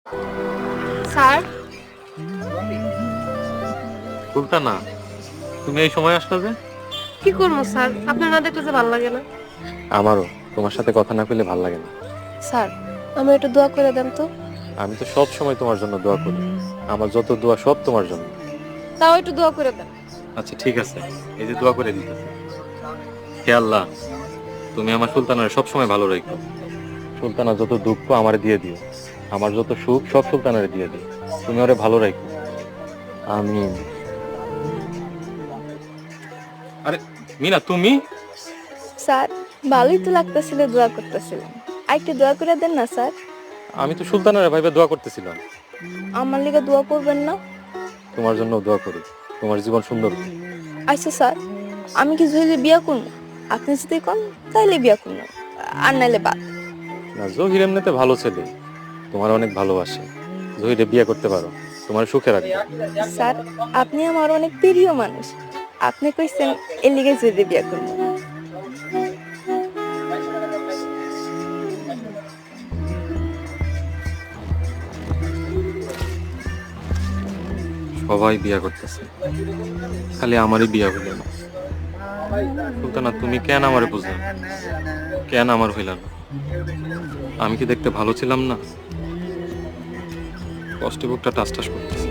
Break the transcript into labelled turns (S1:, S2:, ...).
S1: Sir,
S2: Sultana, তুমি এই সময় আসলে যে?
S1: কি করবো স্যার? আপনার না দেখলে যে ভালো লাগে না।
S2: আমারও তোমার সাথে কথা না কইলে ভাল লাগে না।
S1: স্যার, আমার একটু দোয়া করে দেন তো।
S2: আমি তো সব সময় তোমার জন্য দোয়া করি। আমার যত দোয়া সব তোমার জন্য।
S1: তাও একটু দোয়া করে দেন।
S2: আচ্ছা ঠিক আছে, এই যে দোয়া করে দিতেছি। হে আল্লাহ, তুমি আমার সুলতানার সব সময় ভালো রাখো। সুলতানা যত দুঃখ আমারে দিয়ে দিও, আমার যত সুখ সব সুলতানারে দিয়ে দিও। তুমি ওরে ভালো রাখো। আমিন। আরে মিনা, তুমি?
S3: স্যার, ভালোই তো লাগতেছিল, দোয়া করতেছিলাম। আরেকটু দোয়া করে দেন না স্যার।
S2: আমি তো সুলতানারে ভাইবে দোয়া করতেছিলাম।
S3: আমার লিগে দোয়া করবেন না?
S2: তোমার জন্য দোয়া করি, তোমার জীবন সুন্দর হোক।
S3: আচ্ছা স্যার, আমি কি জহিরে বিয়া করবো? আপনি যদি কন তাইলে বিয়া করবো, আর নাইলে বাদ।
S2: না, জহির এমনিতে ভালো ছেলে, তোমার অনেক ভালোবাসে। জহিরে বিয়ে করতে পারো, তোমার সুখে রাখবে।
S3: স্যার, আপনি আমার অনেক প্রিয় মানুষ। আপনি কইছেন এর লিগে জহিরে বিয়া করবো।
S2: সবাই বিয়ে করতেছে, খালি আমারই বিয়ে হইল না। সুলতানা, তুমি কেন আমারে বুঝলে না? কেন আমার হইল না? আমি কি দেখতে ভালো ছিলাম না? কষ্টে বুকটা টাস টাস করতেছে।